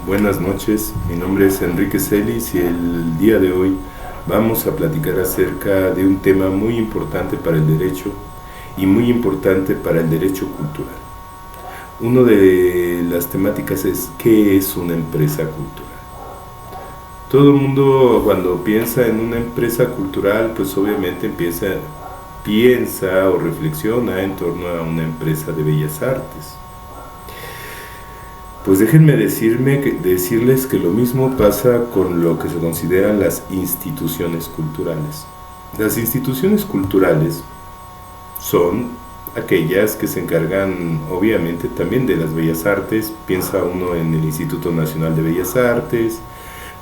Buenas noches, mi nombre es Enrique Celis y el día de hoy vamos a platicar acerca de un tema muy importante para el derecho y muy importante para el derecho cultural. Una de las temáticas es ¿qué es una empresa cultural? Todo el mundo cuando piensa en una empresa cultural pues obviamente piensa o reflexiona en torno a una empresa de bellas artes. Pues déjenme decirles que lo mismo pasa con lo que se consideran las instituciones culturales. Las instituciones culturales son aquellas que se encargan obviamente también de las bellas artes. Piensa uno en el Instituto Nacional de Bellas Artes,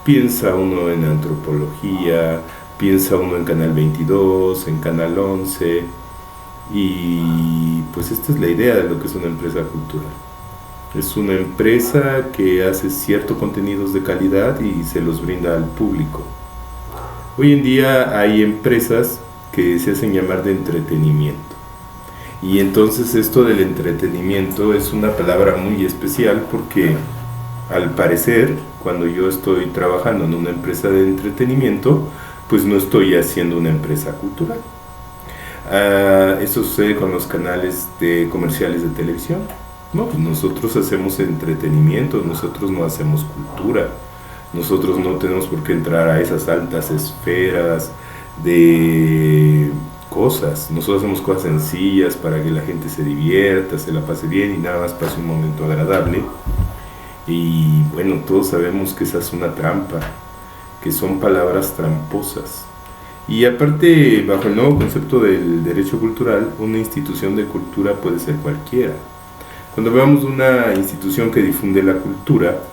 piensa uno en antropología, piensa uno en Canal 22, en Canal 11, y pues esta es la idea de lo que es una empresa cultural. Es una empresa que hace ciertos contenidos de calidad y se los brinda al público. Hoy en día hay empresas que se hacen llamar de entretenimiento. Y entonces esto del entretenimiento es una palabra muy especial porque al parecer cuando yo estoy trabajando en una empresa de entretenimiento, pues no estoy haciendo una empresa cultural. Eso sucede con los canales de comerciales de televisión. No, pues nosotros hacemos entretenimiento, nosotros no hacemos cultura. Nosotros no tenemos por qué entrar a esas altas esferas de cosas. Nosotros hacemos cosas sencillas para que la gente se divierta, se la pase bien y nada más pase un momento agradable. Y bueno, todos sabemos que esa es una trampa, que son palabras tramposas. Y aparte, bajo el nuevo concepto del derecho cultural, una institución de cultura puede ser cualquiera. Cuando hablamos de una institución que difunde la cultura,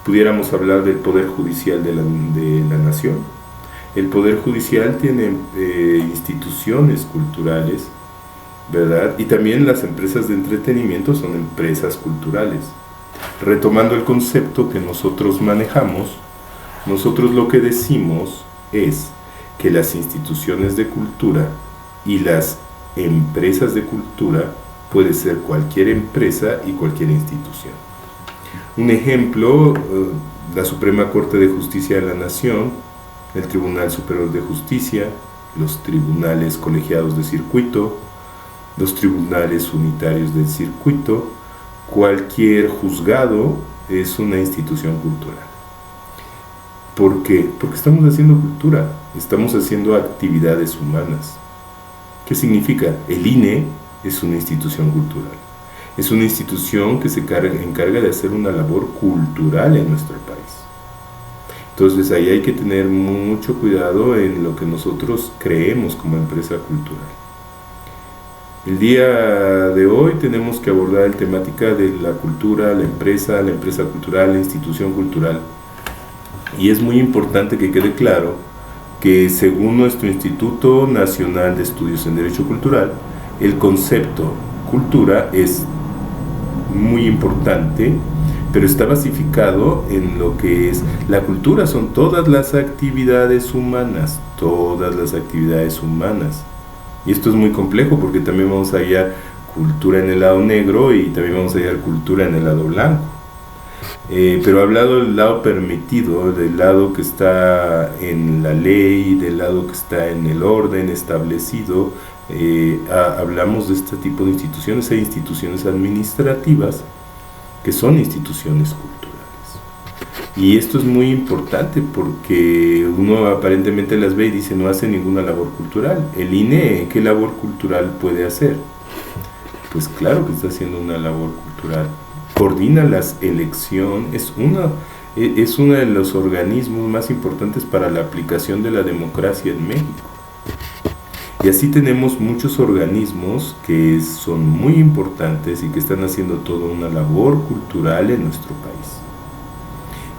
pudiéramos hablar del Poder Judicial de la Nación. El Poder Judicial tiene instituciones culturales, ¿verdad? Y también las empresas de entretenimiento son empresas culturales. Retomando el concepto que nosotros manejamos, nosotros lo que decimos es que las instituciones de cultura y las empresas de cultura puede ser cualquier empresa y cualquier institución. Un ejemplo, la Suprema Corte de Justicia de la Nación, el Tribunal Superior de Justicia, los tribunales colegiados de circuito, los tribunales unitarios del circuito, cualquier juzgado es una institución cultural. ¿Por qué? Porque estamos haciendo cultura, estamos haciendo actividades humanas. ¿Qué significa? El INE es una institución cultural. Es una institución que se encarga de hacer una labor cultural en nuestro país. Entonces ahí hay que tener mucho cuidado en lo que nosotros creemos como empresa cultural. El día de hoy tenemos que abordar la temática de la cultura, la empresa cultural, la institución cultural. Y es muy importante que quede claro que según nuestro Instituto Nacional de Estudios en Derecho Cultural, el concepto cultura es muy importante, pero está basificado en lo que es la cultura. Son todas las actividades humanas, y esto es muy complejo porque también vamos a hallar cultura en el lado negro y también vamos a hallar cultura en el lado blanco. Pero hablado del lado permitido, del lado que está en la ley, del lado que está en el orden establecido, hablamos de este tipo de instituciones. Hay instituciones administrativas que son instituciones culturales. Y esto es muy importante porque uno aparentemente las ve y dice no hace ninguna labor cultural. El INE, ¿qué labor cultural puede hacer? Pues claro que está haciendo una labor cultural. Coordina las elecciones, es uno de los organismos más importantes para la aplicación de la democracia en México. Y así tenemos muchos organismos que son muy importantes y que están haciendo toda una labor cultural en nuestro país.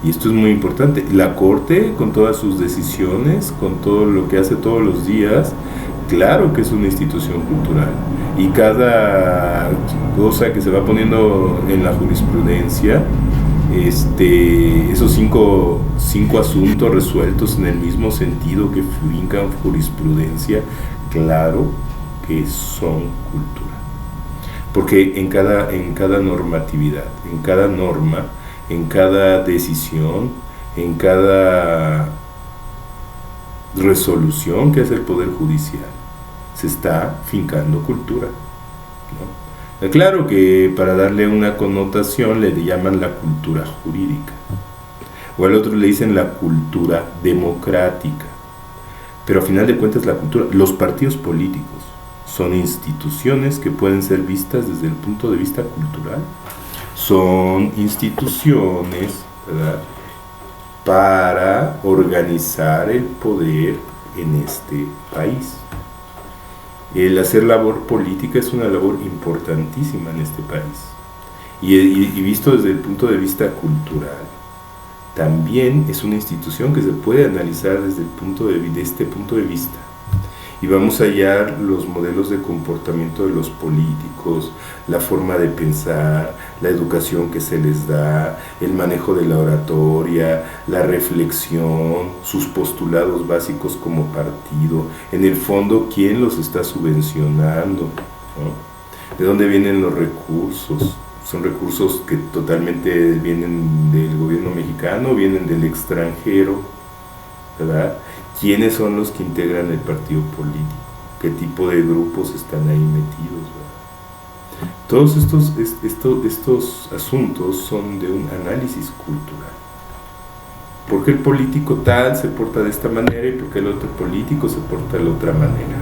Y esto es muy importante. La Corte, con todas sus decisiones, con todo lo que hace todos los días, claro que es una institución cultural. Y cada cosa que se va poniendo en la jurisprudencia, esos cinco asuntos resueltos en el mismo sentido que fincan jurisprudencia, claro que son cultura. Porque en cada normatividad, en cada norma, en cada decisión, en cada resolución que hace el Poder Judicial. Se está fincando cultura, ¿no? Claro que para darle una connotación le llaman la cultura jurídica, o al otro le dicen la cultura democrática, pero a final de cuentas la cultura, los partidos políticos son instituciones que pueden ser vistas desde el punto de vista cultural, son instituciones, ¿verdad?, para organizar el poder en este país. El hacer labor política es una labor importantísima en este país. Y visto desde el punto de vista cultural, también es una institución que se puede analizar desde este punto de vista. Y vamos a hallar los modelos de comportamiento de los políticos, la forma de pensar, la educación que se les da, el manejo de la oratoria, la reflexión, sus postulados básicos como partido, en el fondo quién los está subvencionando, ¿no? ¿De dónde vienen los recursos? Son recursos que totalmente vienen del gobierno mexicano, vienen del extranjero, ¿verdad? ¿Quiénes son los que integran el partido político? ¿Qué tipo de grupos están ahí metidos, ¿verdad? Todos estos asuntos son de un análisis cultural. ¿Por qué el político tal se porta de esta manera y por qué el otro político se porta de la otra manera?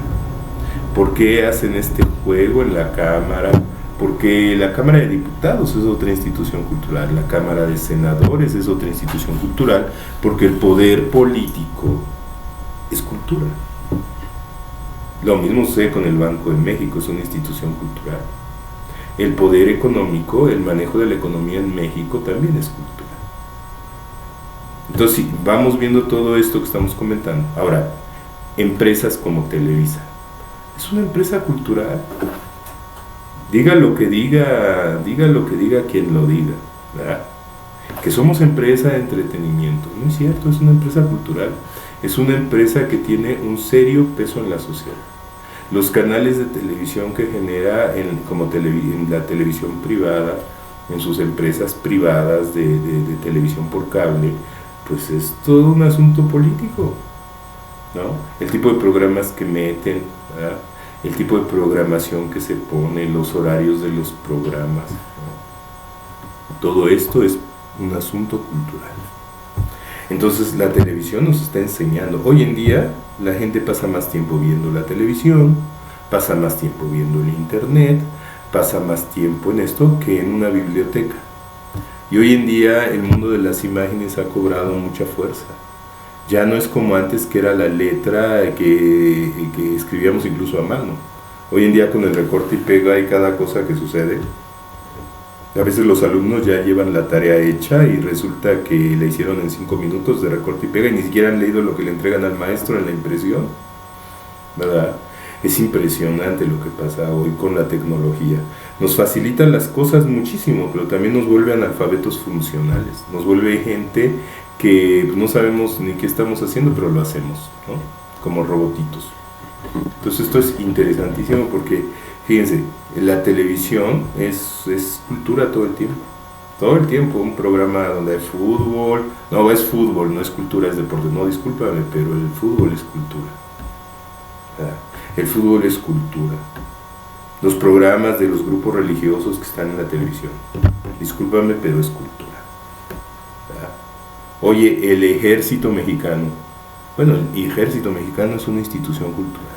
¿Por qué hacen este juego en la Cámara? Porque la Cámara de Diputados es otra institución cultural, la Cámara de Senadores es otra institución cultural, porque el poder político es cultura. Lo mismo sucede con el Banco de México, es una institución cultural. El poder económico, el manejo de la economía en México también es cultura. Entonces, vamos viendo todo esto que estamos comentando. Ahora, empresas como Televisa, es una empresa cultural. Diga lo que diga quien lo diga, ¿verdad? Que somos empresa de entretenimiento. No es cierto, es una empresa cultural. Es una empresa que tiene un serio peso en la sociedad. Los canales de televisión que genera en la televisión privada, en sus empresas privadas de televisión por cable, pues es todo un asunto político, ¿no? El tipo de programas que meten, ¿verdad?, el tipo de programación que se pone, los horarios de los programas, ¿no? Todo esto es un asunto cultural. Entonces la televisión nos está enseñando. Hoy en día la gente pasa más tiempo viendo la televisión, pasa más tiempo viendo el internet, pasa más tiempo en esto que en una biblioteca. Y hoy en día el mundo de las imágenes ha cobrado mucha fuerza. Ya no es como antes, que era la letra que escribíamos incluso a mano. Hoy en día con el recorte y pega y cada cosa que sucede. A veces los alumnos ya llevan la tarea hecha y resulta que la hicieron en 5 minutos de recorte y pega y ni siquiera han leído lo que le entregan al maestro en la impresión, ¿verdad? Es impresionante lo que pasa hoy con la tecnología. Nos facilitan las cosas muchísimo, pero también nos vuelve analfabetos funcionales. Nos vuelve gente que no sabemos ni qué estamos haciendo, pero lo hacemos, ¿no? Como robotitos. Entonces esto es interesantísimo porque, fíjense, la televisión es cultura todo el tiempo. Todo el tiempo, un programa donde hay fútbol, no es fútbol, no es cultura, es deporte. No, discúlpame, pero el fútbol es cultura. El fútbol es cultura. Los programas de los grupos religiosos que están en la televisión, discúlpame, pero es cultura. Oye, el ejército mexicano, bueno, el ejército mexicano es una institución cultural.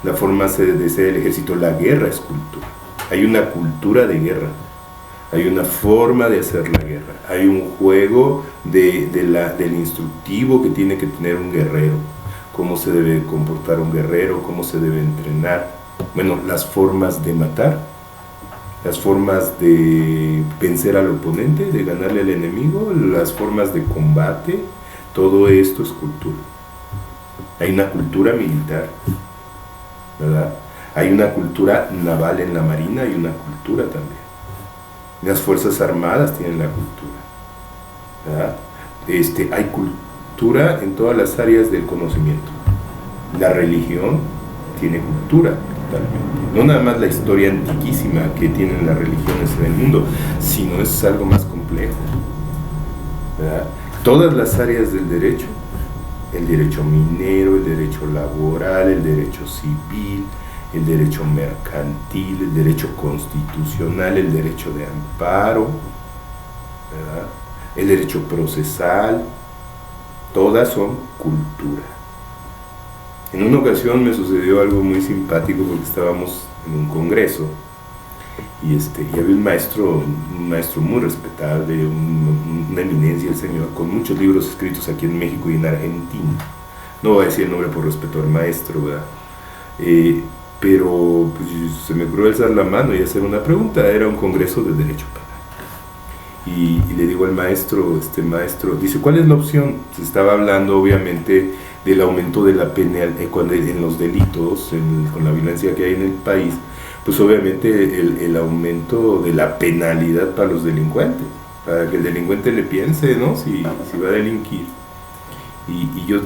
La forma de ser el ejército, la guerra es cultura. Hay una cultura de guerra, hay una forma de hacer la guerra, hay un juego del instructivo que tiene que tener un guerrero, cómo se debe comportar un guerrero, cómo se debe entrenar, bueno, las formas de matar, las formas de vencer al oponente, de ganarle al enemigo, las formas de combate, todo esto es cultura. Hay una cultura militar, ¿verdad? Hay una cultura naval en la marina y una cultura también. Las fuerzas armadas tienen la cultura, ¿verdad? Hay cultura en todas las áreas del conocimiento. La religión tiene cultura totalmente. No nada más la historia antiquísima que tienen las religiones en el mundo, sino es algo más complejo. todas las áreas del derecho, el derecho minero, el derecho laboral, el derecho civil, el derecho mercantil, el derecho constitucional, el derecho de amparo, ¿verdad?, el derecho procesal, todas son cultura. En una ocasión me sucedió algo muy simpático porque estábamos en un congreso y había un maestro muy respetable, una eminencia, el señor, con muchos libros escritos aquí en México y en Argentina. No voy a decir el nombre por respeto al maestro, ¿verdad? Pero pues, se me ocurrió alzar la mano y hacer una pregunta. Era un congreso de derecho penal. Y le digo al maestro, maestro, dice, ¿cuál es la opción? Se estaba hablando obviamente del aumento de la pena en los delitos, con la violencia que hay en el país, pues obviamente el aumento de la penalidad para los delincuentes, para que el delincuente le piense, ¿no?, si va a delinquir. Y yo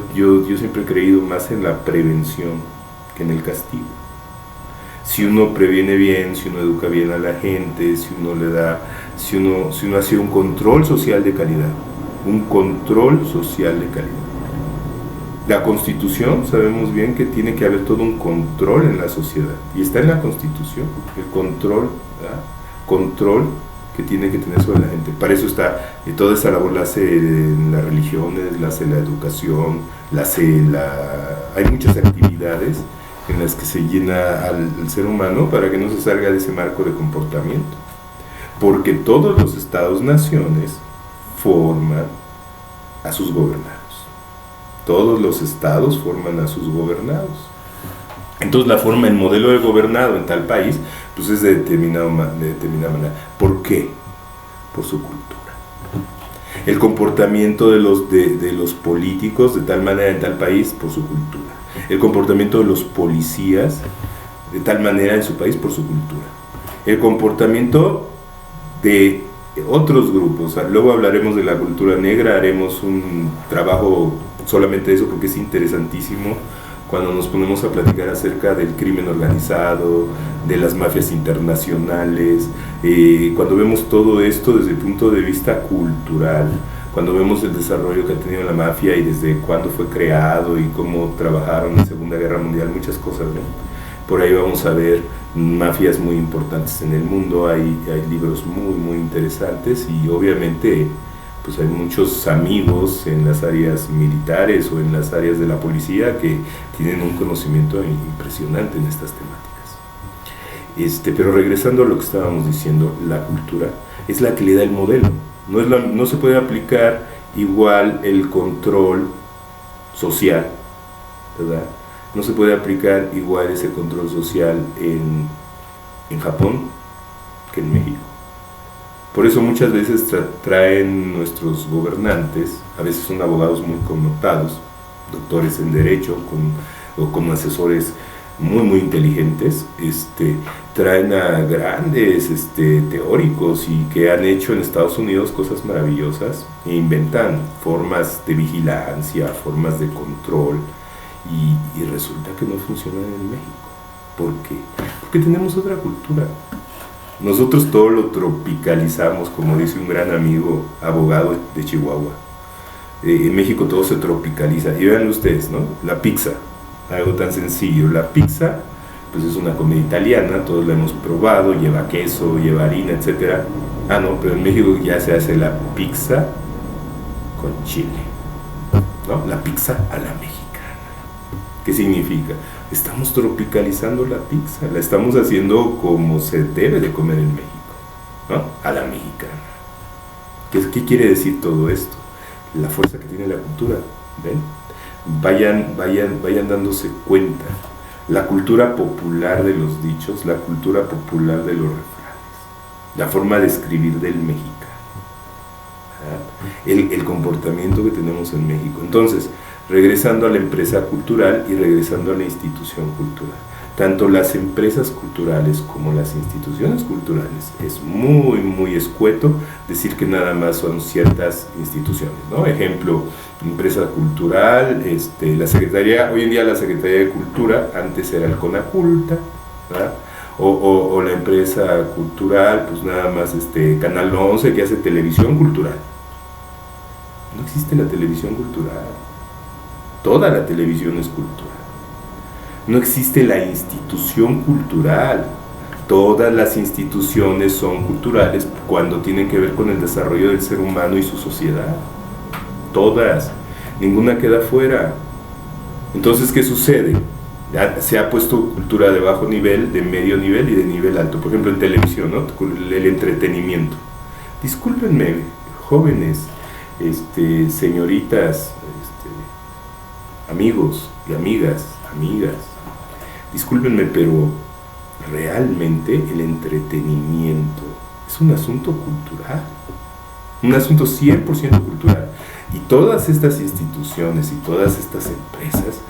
siempre he creído más en la prevención que en el castigo. Si uno previene bien, si uno educa bien a la gente, si uno hace un control social de calidad, La Constitución, sabemos bien que tiene que haber todo un control en la sociedad, y está en la Constitución, el control, ¿verdad?, control que tiene que tener sobre la gente. Para eso está, y toda esa labor la hace las religiones, la hace la educación, hay muchas actividades en las que se llena al ser humano para que no se salga de ese marco de comportamiento, porque todos los estados-naciones forman a sus gobernados. Todos los estados forman a sus gobernados. Entonces el modelo de gobernado en tal país, pues es de determinada manera. ¿Por qué? Por su cultura. El comportamiento de los políticos de tal manera en tal país, por su cultura. El comportamiento de los policías de tal manera en su país, por su cultura. El comportamiento de otros grupos. Luego hablaremos de la cultura negra, haremos un trabajo solamente de eso porque es interesantísimo cuando nos ponemos a platicar acerca del crimen organizado, de las mafias internacionales, cuando vemos todo esto desde el punto de vista cultural, cuando vemos el desarrollo que ha tenido la mafia y desde cuándo fue creado y cómo trabajaron en la Segunda Guerra Mundial, muchas cosas, ¿no? Por ahí vamos a ver mafias muy importantes en el mundo, hay libros muy, muy interesantes y obviamente pues hay muchos amigos en las áreas militares o en las áreas de la policía que tienen un conocimiento impresionante en estas temáticas. Pero regresando a lo que estábamos diciendo, la cultura es la que le da el modelo. No se puede aplicar igual el control social, ¿verdad? No se puede aplicar igual ese control social en Japón que en México. Por eso muchas veces traen nuestros gobernantes, a veces son abogados muy connotados, doctores en derecho, con asesores muy muy inteligentes, traen a grandes teóricos y que han hecho en Estados Unidos cosas maravillosas e inventan formas de vigilancia, formas de control y resulta que no funcionan en México. ¿Por qué? Porque tenemos otra cultura. Nosotros todo lo tropicalizamos, como dice un gran amigo abogado de Chihuahua. En México todo se tropicaliza. Y vean ustedes, ¿no? La pizza, algo tan sencillo. La pizza, pues es una comida italiana, todos la hemos probado, lleva queso, lleva harina, etc. Ah, no, pero en México ya se hace la pizza con chile, ¿no? La pizza a la mexicana. ¿Qué significa? Estamos tropicalizando la pizza, la estamos haciendo como se debe de comer en México, ¿no? A la mexicana. ¿Qué quiere decir todo esto? La fuerza que tiene la cultura, ¿ven? Vayan dándose cuenta. La cultura popular de los dichos, la cultura popular de los refranes, la forma de escribir del mexicano, el comportamiento que tenemos en México. Entonces, regresando a la empresa cultural y regresando a la institución cultural. Tanto las empresas culturales como las instituciones culturales, es muy, muy escueto decir que nada más son ciertas instituciones, ¿no? Ejemplo, empresa cultural, la Secretaría, hoy en día la Secretaría de Cultura, antes era el CONACULTA, ¿verdad? O la empresa cultural, pues nada más Canal 11 que hace televisión cultural. No existe la televisión cultural. Toda la televisión es cultural. No existe la institución cultural. Todas las instituciones son culturales cuando tienen que ver con el desarrollo del ser humano y su sociedad. Todas. Ninguna queda fuera. Entonces, ¿qué sucede? Se ha puesto cultura de bajo nivel, de medio nivel y de nivel alto. Por ejemplo, en televisión, ¿no? El entretenimiento. Discúlpenme, jóvenes, señoritas, amigos y amigas, discúlpenme, pero realmente el entretenimiento es un asunto cultural, un asunto 100% cultural. Y todas estas instituciones y todas estas empresas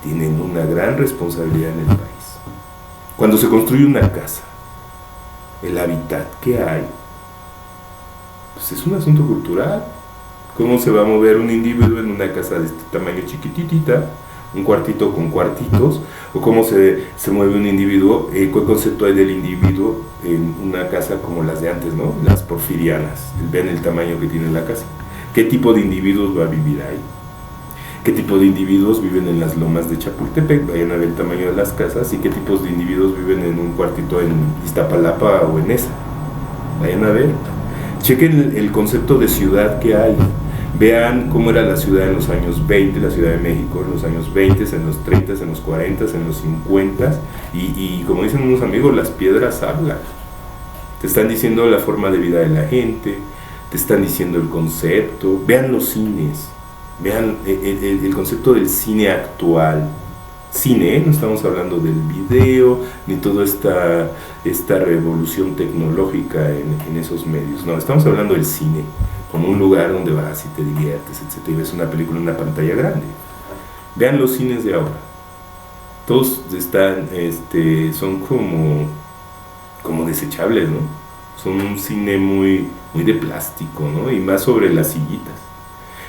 tienen una gran responsabilidad en el país. Cuando se construye una casa, el hábitat que hay, pues es un asunto cultural. ¿Cómo se va a mover un individuo en una casa de este tamaño chiquititita, un cuartito con cuartitos? ¿O cómo se mueve un individuo? ¿Qué concepto hay del individuo en una casa como las de antes, ¿no? Las porfirianas. Ven el tamaño que tiene la casa. ¿Qué tipo de individuos va a vivir ahí? ¿Qué tipo de individuos viven en las lomas de Chapultepec? Vayan a ver el tamaño de las casas. ¿Y qué tipos de individuos viven en un cuartito en Iztapalapa o en esa? Vayan a ver. Chequen el concepto de ciudad que hay. Vean cómo era la ciudad en los años 20, la Ciudad de México, en los años 20, en los 30, en los 40, en los 50. Y como dicen unos amigos, las piedras hablan. Te están diciendo la forma de vida de la gente, te están diciendo el concepto. Vean los cines, vean el concepto del cine actual. Cine, no estamos hablando del video, ni toda esta revolución tecnológica en esos medios. No, estamos hablando del cine, como un lugar donde vas y te diviertes, etc. Y ves una película en una pantalla grande. Vean los cines de ahora. Todos están, son como desechables, ¿no? Son un cine muy de plástico, ¿no? Y más sobre las sillitas.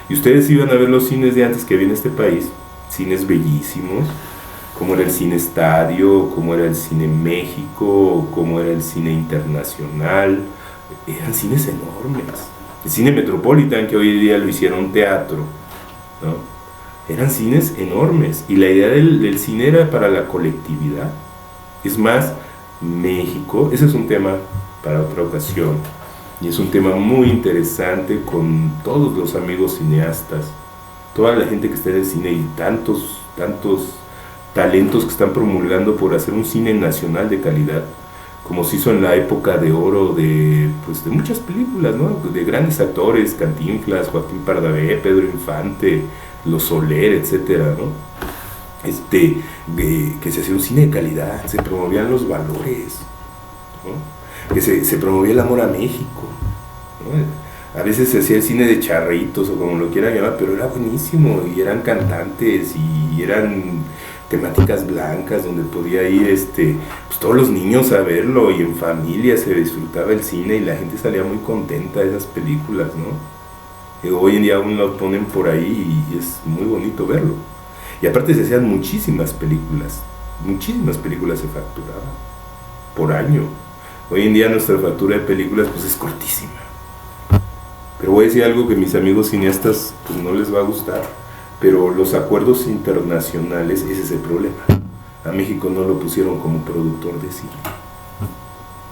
Y ustedes iban a ver los cines de antes que había en este país, cines bellísimos, como era el Cine Estadio, como era el Cine México, como era el Cine Internacional. Eran cines enormes. El Cine Metropolitan, que hoy en día lo hicieron teatro, ¿no? Eran cines enormes. Y la idea del cine era para la colectividad. Es más, México, ese es un tema para otra ocasión. Y es un tema muy interesante con todos los amigos cineastas, toda la gente que está en el cine y tantos talentos que están promulgando por hacer un cine nacional de calidad, como se hizo en la época de oro de muchas películas, ¿no? De grandes actores, Cantinflas, Joaquín Pardavé, Pedro Infante, Los Soler, etcétera, ¿no? Que se hacía un cine de calidad, se promovían los valores, ¿no? Que se promovía el amor a México, ¿no? A veces se hacía el cine de charritos o como lo quieran llamar, pero era buenísimo y eran cantantes y eran temáticas blancas donde podía ir pues todos los niños a verlo y en familia se disfrutaba el cine y la gente salía muy contenta de esas películas, ¿no? Hoy en día aún lo ponen por ahí y es muy bonito verlo. Y aparte se hacían muchísimas películas se facturaban por año. Hoy en día nuestra factura de películas pues es cortísima. Pero voy a decir algo que a mis amigos cineastas pues no les va a gustar, pero los acuerdos internacionales, ese es el problema. A México no lo pusieron como productor de cine.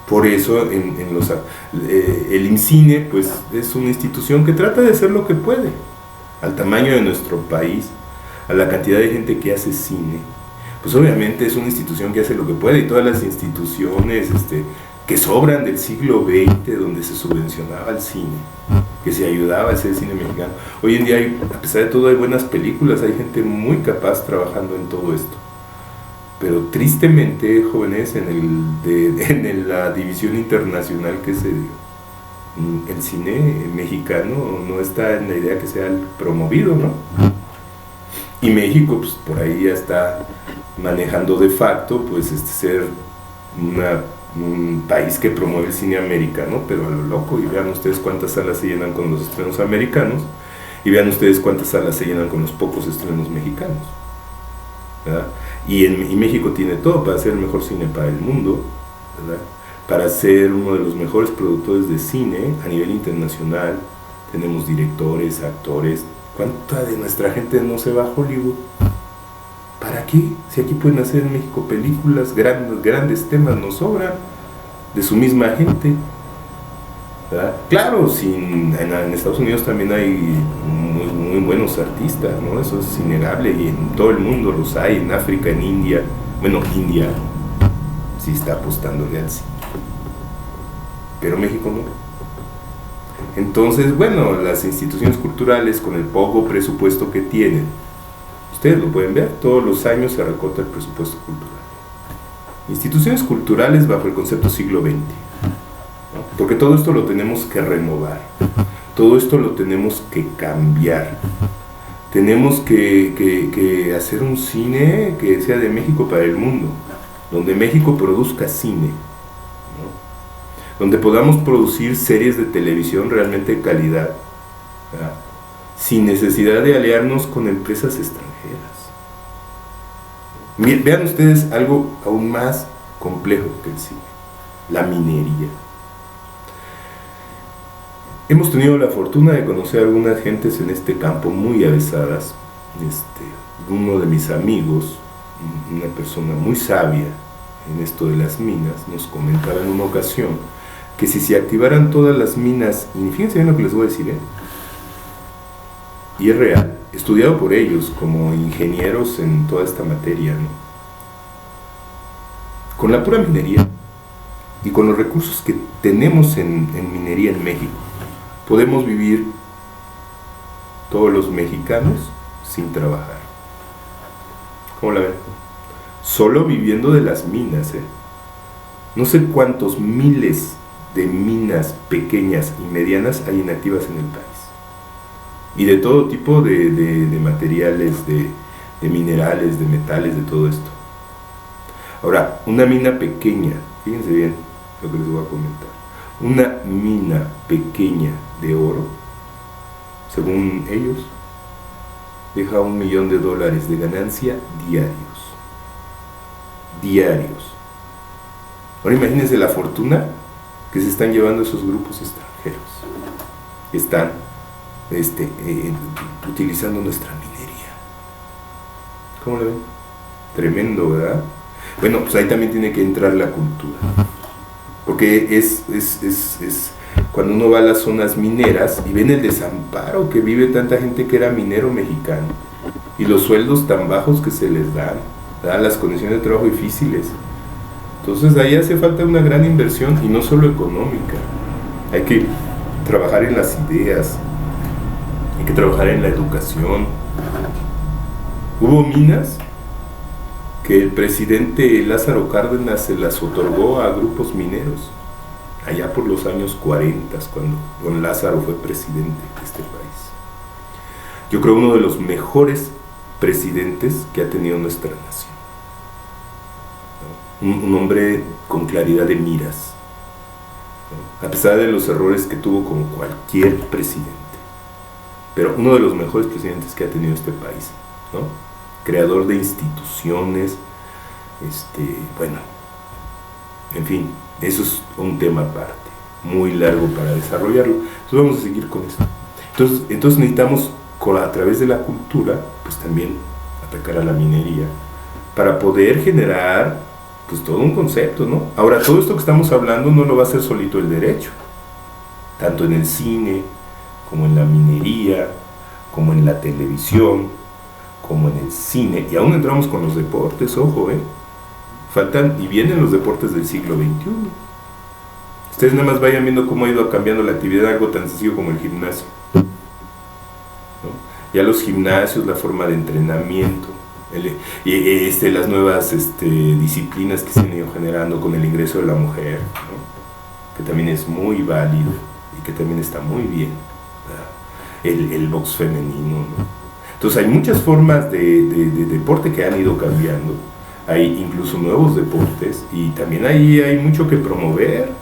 Por eso el IMCINE pues es una institución que trata de hacer lo que puede, al tamaño de nuestro país, a la cantidad de gente que hace cine. Pues obviamente es una institución que hace lo que puede y todas las instituciones que sobran del siglo XX, donde se subvencionaba el cine, que se ayudaba a hacer cine mexicano. Hoy en día, a pesar de todo, hay buenas películas, hay gente muy capaz trabajando en todo esto. Pero tristemente, jóvenes, en la división internacional que se dio, el cine mexicano no está en la idea que sea promovido, ¿no? Y México, pues por ahí ya está manejando de facto, pues ser un país que promueve el cine americano, pero a lo loco. Y vean ustedes cuántas salas se llenan con los estrenos americanos, y vean ustedes cuántas salas se llenan con los pocos estrenos mexicanos, ¿verdad? Y México tiene todo para hacer el mejor cine para el mundo, ¿verdad? Para ser uno de los mejores productores de cine a nivel internacional, tenemos directores, actores. ¿Cuánta de nuestra gente no se va a Hollywood? ¿Para qué? Si aquí pueden hacer en México películas, grandes temas nos sobran, de su misma gente, ¿verdad? Claro, en Estados Unidos también hay muy buenos artistas, ¿no? Eso es innegable, y en todo el mundo los hay, en África, en India. Bueno, India sí está apostándole al cine, pero México no. Entonces, bueno, las instituciones culturales, con el poco presupuesto que tienen, ustedes lo pueden ver, todos los años se recorta el presupuesto cultural. Instituciones culturales bajo el concepto siglo XX, ¿no? Porque todo esto lo tenemos que renovar, todo esto lo tenemos que cambiar. Tenemos que hacer un cine que sea de México para el mundo, donde México produzca cine, donde podamos producir series de televisión realmente de calidad, ¿verdad? Sin necesidad de aliarnos con empresas extranjeras. Vean ustedes algo aún más complejo que el cine: la minería. Hemos tenido la fortuna de conocer a algunas gentes en este campo muy avesadas. Uno de mis amigos, una persona muy sabia en esto de las minas, nos comentaba en una ocasión que si se activaran todas las minas, y fíjense bien lo que les voy a decir, y es real, estudiado por ellos como ingenieros en toda esta materia, ¿no? Con la pura minería y con los recursos que tenemos en minería en México, podemos vivir todos los mexicanos sin trabajar. ¿Cómo la ven? Solo viviendo de las minas, No sé cuántos miles de minas pequeñas y medianas hay inactivas en el país. Y de todo tipo de materiales, de minerales, de metales, de todo esto. Ahora, una mina pequeña, fíjense bien lo que les voy a comentar. Una mina pequeña de oro, según ellos, deja $1 millón de ganancia diarios. Ahora imagínense la fortuna que se están llevando esos grupos extranjeros. Están utilizando nuestra minería. ¿Cómo lo ven? Tremendo, ¿verdad? Bueno, pues ahí también tiene que entrar la cultura. Porque es cuando uno va a las zonas mineras y ven el desamparo que vive tanta gente que era minero mexicano, y los sueldos tan bajos que se les dan, las condiciones de trabajo difíciles. Entonces ahí hace falta una gran inversión, y no solo económica. Hay que trabajar en las ideas, hay que trabajar en la educación. Hubo minas que el presidente Lázaro Cárdenas se las otorgó a grupos mineros, allá por los años 40, cuando don Lázaro fue presidente de este país. Yo creo uno de los mejores presidentes que ha tenido nuestra nación. Un hombre con claridad de miras, ¿no? A pesar de los errores que tuvo como cualquier presidente, pero uno de los mejores presidentes que ha tenido este país, ¿no? Creador de instituciones, bueno, en fin, eso es un tema aparte, muy largo para desarrollarlo. Entonces vamos a seguir con esto. Entonces necesitamos, a través de la cultura, pues también atacar a la minería, para poder generar pues todo un concepto, ¿no? Ahora, todo esto que estamos hablando no lo va a hacer solito el derecho, tanto en el cine, como en la minería, como en la televisión, como en el cine, y aún entramos con los deportes, ojo, faltan y vienen los deportes del siglo XXI. Ustedes nada más vayan viendo cómo ha ido cambiando la actividad, algo tan sencillo como el gimnasio, ¿no? Ya los gimnasios, la forma de entrenamiento, las nuevas disciplinas que se han ido generando con el ingreso de la mujer, ¿no? Que también es muy válido y que también está muy bien, el box femenino, ¿no? Entonces hay muchas formas de deporte que han ido cambiando, hay incluso nuevos deportes, y también ahí hay mucho que promover.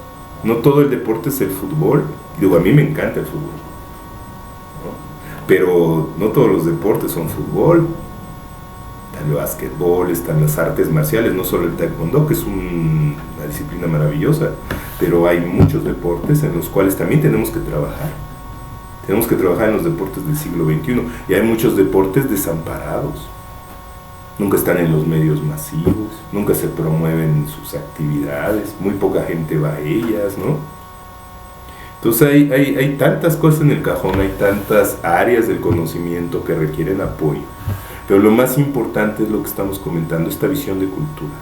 No todo el deporte es el fútbol. Digo, a mí me encanta el fútbol, ¿no? Pero no todos los deportes son fútbol. Está el básquetbol, están las artes marciales, no solo el taekwondo, que es una disciplina maravillosa, pero hay muchos deportes en los cuales también tenemos que trabajar. Tenemos que trabajar en los deportes del siglo XXI. Y hay muchos deportes desamparados. Nunca están en los medios masivos, nunca se promueven sus actividades, muy poca gente va a ellas, ¿no? Entonces hay tantas cosas en el cajón, hay tantas áreas del conocimiento que requieren apoyo. Pero lo más importante es lo que estamos comentando, esta visión de cultura.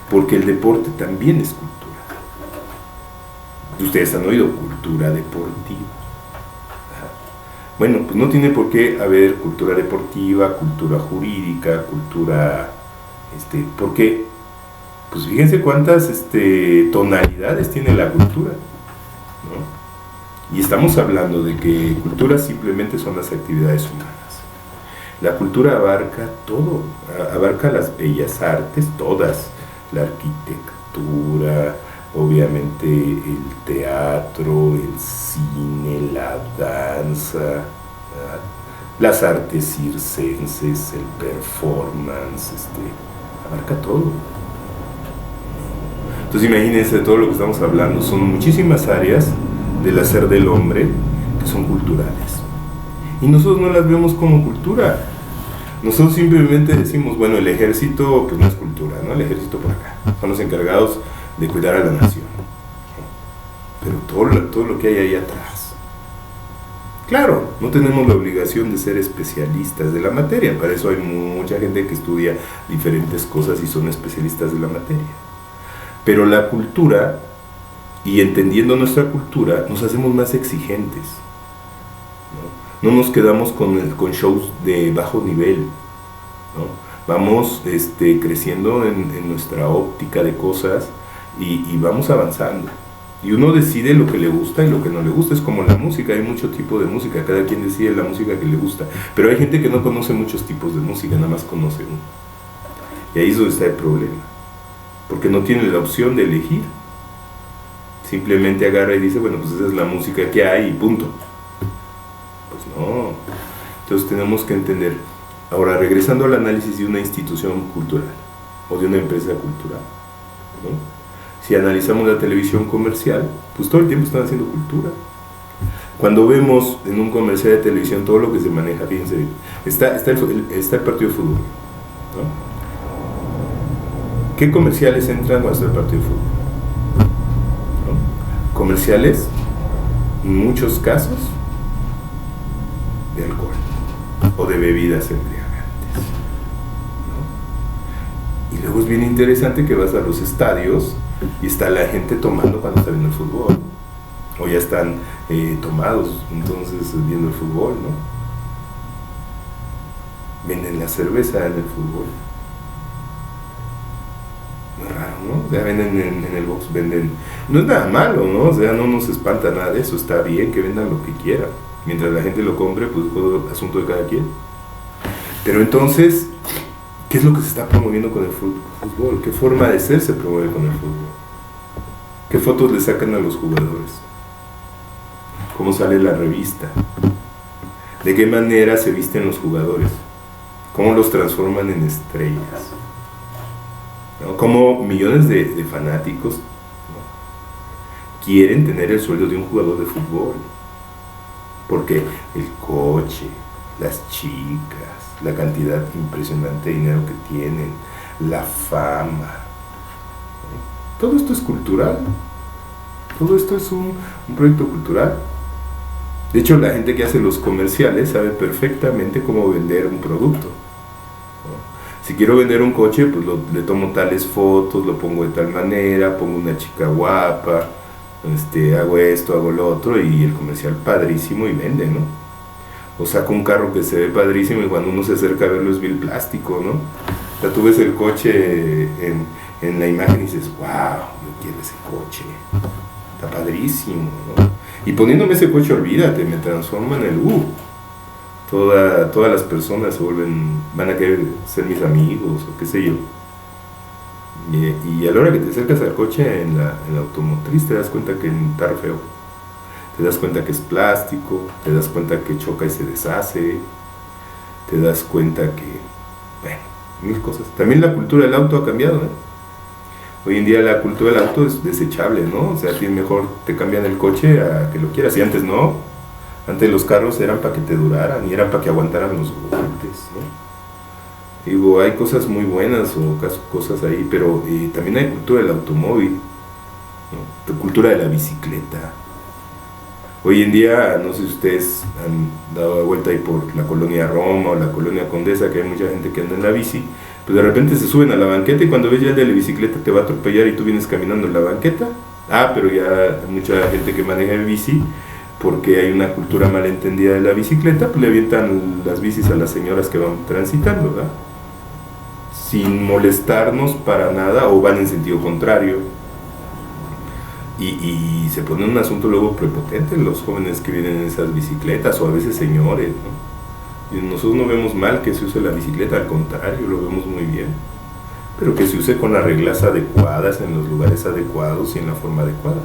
Porque el deporte también es cultura. Ustedes han oído cultura deportiva. Bueno, pues no tiene por qué haber cultura deportiva, cultura jurídica, cultura... porque, pues fíjense cuántas tonalidades tiene la cultura, ¿no? Y estamos hablando de que cultura simplemente son las actividades humanas. La cultura abarca todo, abarca las bellas artes, todas, la arquitectura, obviamente el teatro, el cine, la danza, ¿verdad? Las artes circenses, el performance, abarca todo. Entonces imagínense todo lo que estamos hablando, son muchísimas áreas del hacer del hombre que son culturales. Y nosotros no las vemos como cultura. Nosotros simplemente decimos, bueno, el ejército pues no es cultura, ¿no? El ejército por acá, son los encargados de cuidar a la nación. Pero todo lo que hay ahí atrás. Claro, no tenemos la obligación de ser especialistas de la materia, para eso hay mucha gente que estudia diferentes cosas y son especialistas de la materia. Pero la cultura, y entendiendo nuestra cultura, nos hacemos más exigentes. No nos quedamos con shows de bajo nivel, ¿no? Vamos creciendo en nuestra óptica de cosas y vamos avanzando. Y uno decide lo que le gusta y lo que no le gusta. Es como la música, hay mucho tipo de música, cada quien decide la música que le gusta. Pero hay gente que no conoce muchos tipos de música, nada más conoce uno. Y ahí es donde está el problema, porque no tiene la opción de elegir. Simplemente agarra y dice, bueno, pues esa es la música que hay y punto. Pues no. Entonces tenemos que entender. Ahora, regresando al análisis de una institución cultural o de una empresa cultural, ¿no? Si analizamos la televisión comercial, pues todo el tiempo están haciendo cultura. Cuando vemos en un comercial de televisión todo lo que se maneja, fíjense, está el partido de fútbol, ¿no? ¿Qué comerciales entran cuando está el partido de fútbol? ¿No? Comerciales, en muchos casos, de alcohol o de bebidas embriagantes, ¿no? Y luego es bien interesante que vas a los estadios y está la gente tomando cuando está viendo el fútbol, o ya están tomados entonces viendo el fútbol, ¿no? Venden la cerveza en el fútbol. Muy raro, ¿no? O sea, venden en el box, venden... No es nada malo, ¿no? O sea, no nos espanta nada de eso, está bien que vendan lo que quieran. Mientras la gente lo compre, pues es asunto de cada quien. Pero entonces, ¿qué es lo que se está promoviendo con el fútbol? ¿Qué forma de ser se promueve con el fútbol? ¿Qué fotos le sacan a los jugadores? ¿Cómo sale la revista? ¿De qué manera se visten los jugadores? ¿Cómo los transforman en estrellas? ¿No? ¿Cómo millones de fanáticos, ¿no?, quieren tener el sueldo de un jugador de fútbol? Porque el coche, las chicas, la cantidad impresionante de dinero que tienen, la fama, ¿no? Todo esto es cultural. Todo esto es un proyecto cultural. De hecho, la gente que hace los comerciales sabe perfectamente cómo vender un producto, ¿no? Si quiero vender un coche, pues le tomo tales fotos, lo pongo de tal manera, pongo una chica guapa, hago esto, hago lo otro, y el comercial padrísimo y vende, ¿no? O saco un carro que se ve padrísimo y cuando uno se acerca a verlo es vil plástico, ¿no? O sea, tú ves el coche en la imagen y dices, wow, yo quiero ese coche, está padrísimo, ¿no? Y poniéndome ese coche, olvídate, me transforma en el todas las personas van a querer ser mis amigos o qué sé yo. Y a la hora que te acercas al coche en la automotriz te das cuenta que está feo, te das cuenta que es plástico, te das cuenta que choca y se deshace, te das cuenta que, bueno, mil cosas. También la cultura del auto ha cambiado, ¿eh? Hoy en día la cultura del auto es desechable, ¿no? O sea, a ti mejor te cambian el coche a que lo quieras, y antes no. Antes los carros eran para que te duraran y eran para que aguantaran los golpes, ¿no? Digo, hay cosas muy buenas o cosas ahí, pero también hay cultura del automóvil, ¿no? Cultura de la bicicleta. Hoy en día, no sé si ustedes han dado la vuelta ahí por la colonia Roma o la colonia Condesa, que hay mucha gente que anda en la bici, pues de repente se suben a la banqueta y cuando ves ya el de la bicicleta te va a atropellar y tú vienes caminando en la banqueta. Pero ya hay mucha gente que maneja bici, porque hay una cultura malentendida de la bicicleta, pues le avientan las bicis a las señoras que van transitando, ¿verdad? Sin molestarnos para nada, o van en sentido contrario. Y se pone un asunto luego prepotente los jóvenes que vienen en esas bicicletas, o a veces señores, ¿no? Y nosotros no vemos mal que se use la bicicleta, al contrario, lo vemos muy bien, pero que se use con las reglas adecuadas, en los lugares adecuados y en la forma adecuada.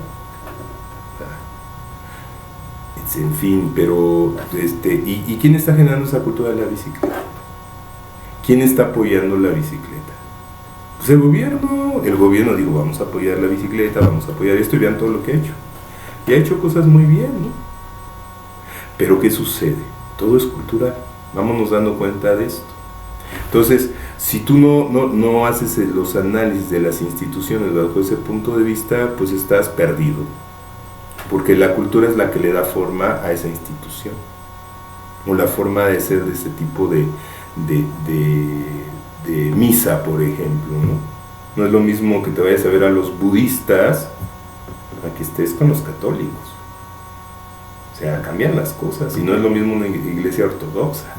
En fin, pero ¿y quién está generando esa cultura de la bicicleta? ¿Quién está apoyando la bicicleta? Pues el gobierno dijo, vamos a apoyar la bicicleta, vamos a apoyar esto, y vean todo lo que ha hecho. Y ha hecho cosas muy bien, ¿no? Pero ¿qué sucede? Todo es cultural, vámonos dando cuenta de esto. Entonces, si tú no haces los análisis de las instituciones bajo ese punto de vista, pues estás perdido. Porque la cultura es la que le da forma a esa institución. O la forma de ser de ese tipo de misa, por ejemplo, ¿no? No es lo mismo que te vayas a ver a los budistas a que estés con los católicos. O sea, cambian las cosas. Y no es lo mismo una iglesia ortodoxa.